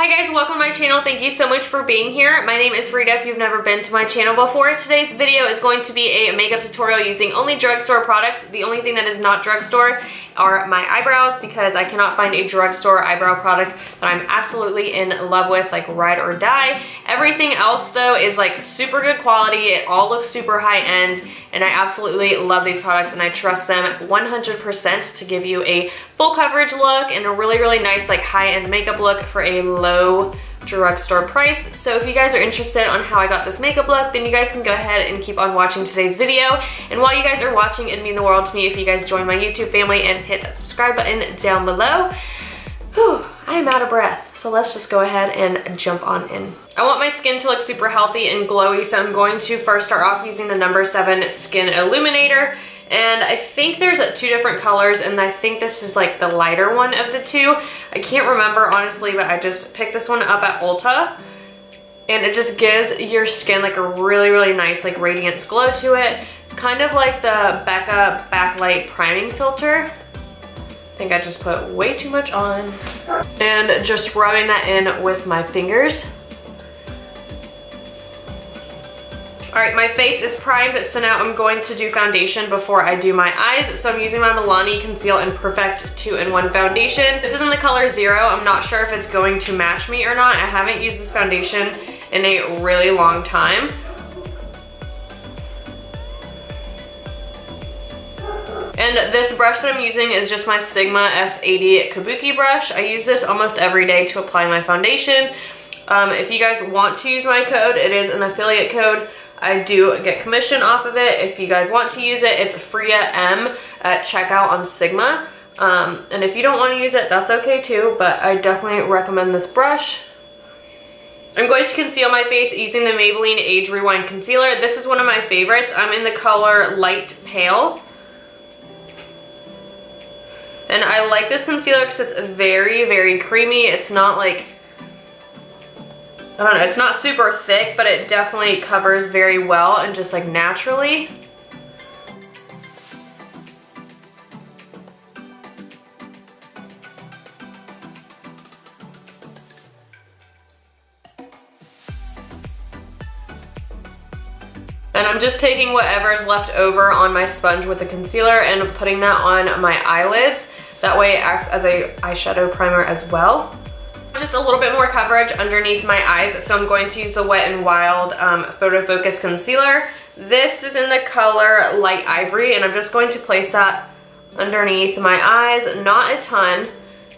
Hi guys, welcome to my channel. Thank you so much for being here. My name is Frida if you've never been to my channel before. Today's video is going to be a makeup tutorial using only drugstore products. The only thing that is not drugstore are my eyebrows because I cannot find a drugstore eyebrow product that I'm absolutely in love with, like ride or die. Everything else though is like super good quality. It all looks super high end and I absolutely love these products and I trust them 100% to give you a full coverage look and a really nice like high-end makeup look for a low drugstore price. So if you guys are interested on how I got this makeup look, then you guys can go ahead and keep on watching today's video. And while you guys are watching, it'd mean the world to me if you guys join my YouTube family and hit that subscribe button down below. Whew, I am out of breath, so let's just go ahead and jump on in. I want my skin to look super healthy and glowy, so I'm going to first start off using the number 7 Skin Illuminator. And I think there's two different colors, and I think this is like the lighter one of the two. I can't remember honestly, but I just picked this one up at Ulta. And it just gives your skin like a really nice like radiance glow to it. It's kind of like the Becca Backlight Priming Filter. I think I just put way too much on. And just rubbing that in with my fingers. Alright, my face is primed, so now I'm going to do foundation before I do my eyes. So I'm using my Milani Conceal and Perfect 2-in-1 foundation. This is in the color 0. I'm not sure if it's going to match me or not. I haven't used this foundation in a really long time. And this brush that I'm using is just my Sigma F80 Kabuki brush. I use this almost every day to apply my foundation. If you guys want to use my code, it is an affiliate code. I do get commission off of it. If you guys want to use it, it's Frida M at checkout on Sigma. And if you don't want to use it, that's okay too, but I definitely recommend this brush. I'm going to conceal my face using the Maybelline Age Rewind Concealer. This is one of my favorites. I'm in the color Light Pale. And I like this concealer because it's very creamy. It's not like, I don't know, it's not super thick, but it definitely covers very well and just like naturally. And I'm just taking whatever's left over on my sponge with the concealer and putting that on my eyelids. That way it acts as a eyeshadow primer as well. Just a little bit more coverage underneath my eyes, so I'm going to use the Wet n Wild Photo Focus Concealer. This is in the color Light Ivory, and I'm just going to place that underneath my eyes, not a ton,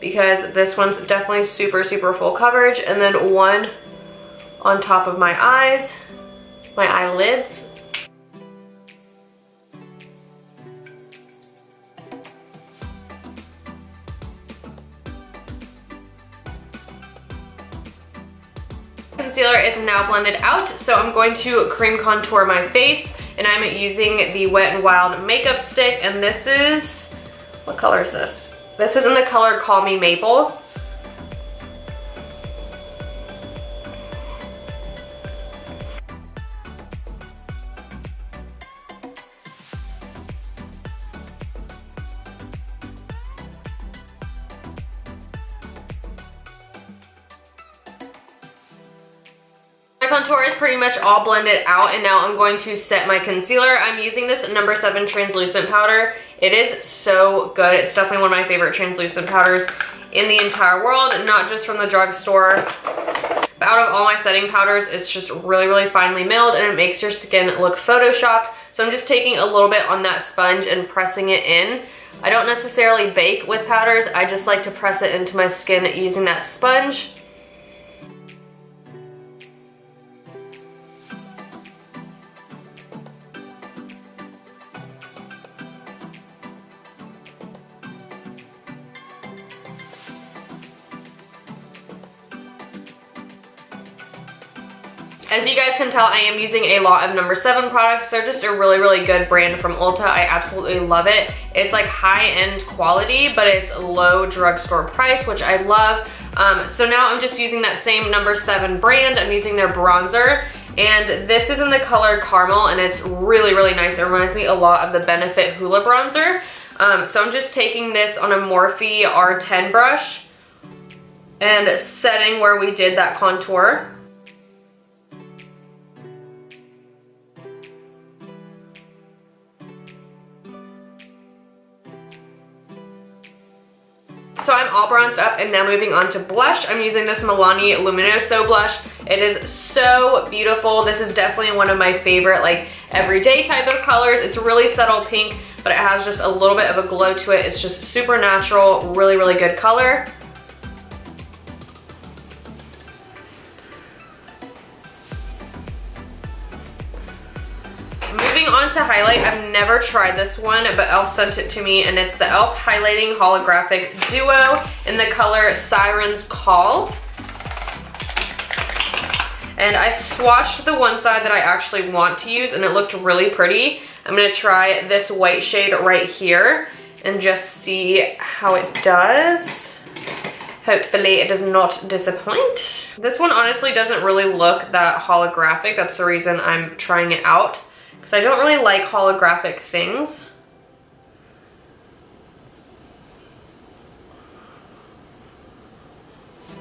because this one's definitely super full coverage, and then one on top of my eyes, my eyelids. Concealer is now blended out, so I'm going to cream contour my face, and I'm using the Wet n Wild makeup stick, and this is, what color is this? This is in the color Call Me Maple. My contour is pretty much all blended out, and now I'm going to set my concealer. I'm using this number 7 translucent powder. It is so good. It's definitely one of my favorite translucent powders in the entire world, not just from the drugstore. But out of all my setting powders, it's just really finely milled and it makes your skin look photoshopped. So I'm just taking a little bit on that sponge and pressing it in. I don't necessarily bake with powders. I just like to press it into my skin using that sponge. As you guys can tell, I am using a lot of number 7 products. They're just a really good brand from Ulta. I absolutely love it. It's like high-end quality, but it's low drugstore price, which I love. So now I'm just using that same number 7 brand. I'm using their bronzer, and this is in the color Caramel, and it's really nice. It reminds me a lot of the Benefit Hoola bronzer. So I'm just taking this on a Morphe R10 brush and setting where we did that contour. So I'm all bronzed up and now moving on to blush. I'm using this Milani Luminoso blush. It is so beautiful. This is definitely one of my favorite like everyday type of colors. It's really subtle pink, but it has just a little bit of a glow to it. It's just super natural, really, really good color. Moving on to highlight, I've never tried this one, but Elf sent it to me, and it's the Elf Highlighting Holographic Duo in the color Siren's Call. And I swatched the one side that I actually want to use, and it looked really pretty. I'm gonna try this white shade right here and just see how it does. Hopefully it does not disappoint. This one honestly doesn't really look that holographic. That's the reason I'm trying it out, because I don't really like holographic things.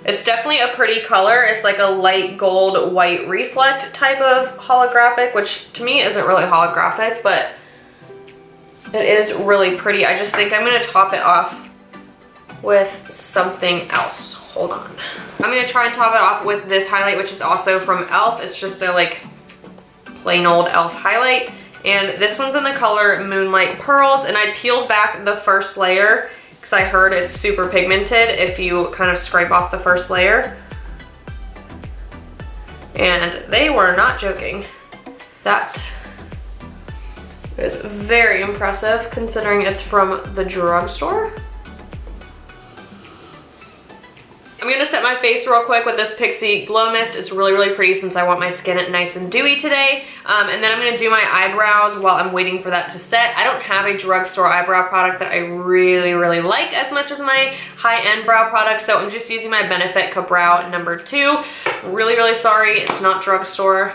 It's definitely a pretty color. It's like a light gold white reflect type of holographic, which to me isn't really holographic, but it is really pretty. I just think I'm gonna top it off with something else. Hold on. I'm gonna try and top it off with this highlight, which is also from Elf. It's just a like plain old Elf highlight. And this one's in the color Moonlight Pearls, and I peeled back the first layer because I heard it's super pigmented if you kind of scrape off the first layer. And they were not joking. That is very impressive considering it's from the drugstore. I'm gonna set my face real quick with this Pixie Glow Mist. It's really, really pretty since I want my skin nice and dewy today. And then I'm gonna do my eyebrows while I'm waiting for that to set. I don't have a drugstore eyebrow product that I really, really like as much as my high-end brow product, so I'm just using my Benefit Ka-Brow number 2. Really, really sorry, it's not drugstore.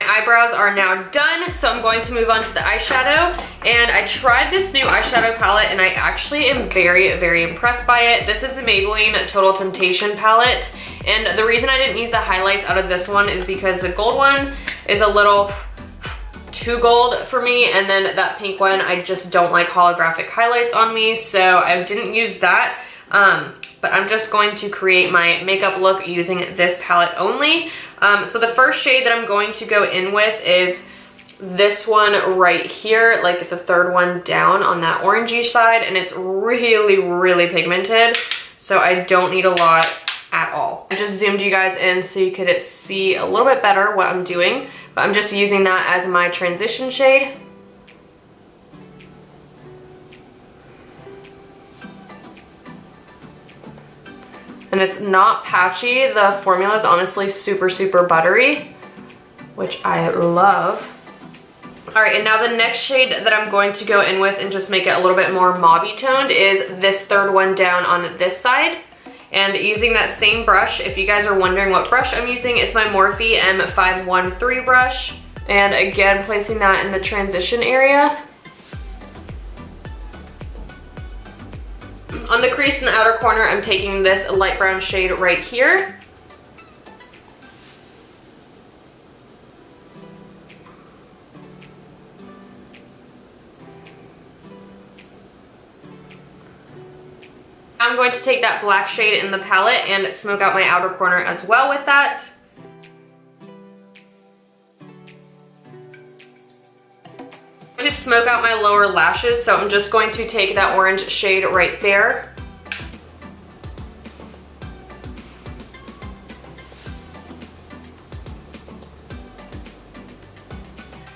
Eyebrows are now done, so I'm going to move on to the eyeshadow. And I tried this new eyeshadow palette and I actually am very, very impressed by it. This is the Maybelline Total Temptation palette. And the reason I didn't use the highlights out of this one is because the gold one is a little too gold for me, and then that pink one, I just don't like holographic highlights on me, so I didn't use that. But I'm just going to create my makeup look using this palette only. So the first shade that I'm going to go in with is this one right here, like the third one down on that orangey side, and it's really, really pigmented, so I don't need a lot at all. I just zoomed you guys in so you could see a little bit better what I'm doing, but I'm just using that as my transition shade. And it's not patchy. The formula is honestly super, super buttery, which I love. All right, and now the next shade that I'm going to go in with and just make it a little bit more mauve-y toned is this third one down on this side. And using that same brush, if you guys are wondering what brush I'm using, it's my Morphe M513 brush. And again, placing that in the transition area. On the crease in the outer corner, I'm taking this light brown shade right here. I'm going to take that black shade in the palette and smoke out my outer corner as well with that. To smoke out my lower lashes, so I'm just going to take that orange shade right there.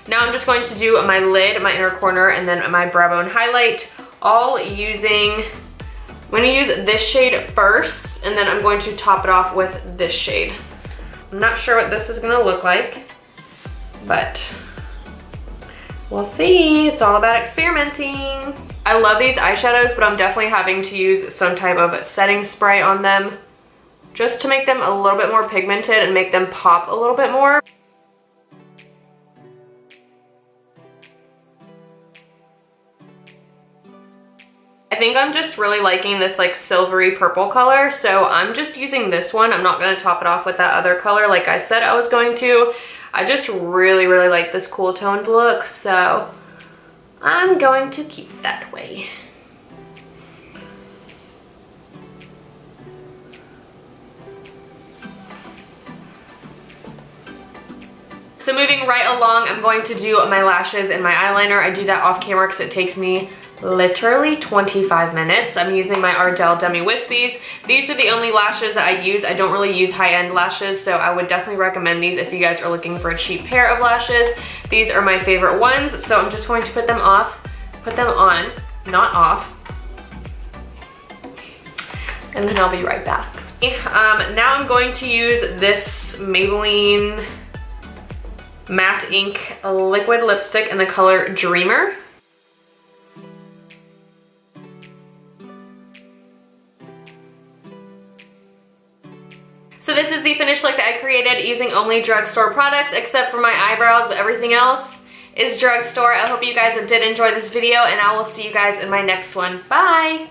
Now I'm just going to do my lid, my inner corner, and then my brow bone highlight, all using, I'm going to use this shade first, and then I'm going to top it off with this shade. I'm not sure what this is going to look like, but we'll see. It's all about experimenting. I love these eyeshadows, but I'm definitely having to use some type of setting spray on them just to make them a little bit more pigmented and make them pop a little bit more. I think I'm just really liking this like silvery purple color, so I'm just using this one. I'm not gonna top it off with that other color like I said I was going to. I just really, really like this cool toned look, so I'm going to keep it that way. So moving right along, I'm going to do my lashes and my eyeliner. I do that off camera because it takes me literally 25 minutes. I'm using my Ardell Demi Wispies. These are the only lashes that I use. I don't really use high-end lashes, so I would definitely recommend these if you guys are looking for a cheap pair of lashes. These are my favorite ones, so I'm just going to put them on, not off. And then I'll be right back. Now I'm going to use this Maybelline Matte Ink liquid lipstick in the color Dreamer. So this is the finished look that I created using only drugstore products except for my eyebrows, but everything else is drugstore. I hope you guys did enjoy this video, and I will see you guys in my next one. Bye!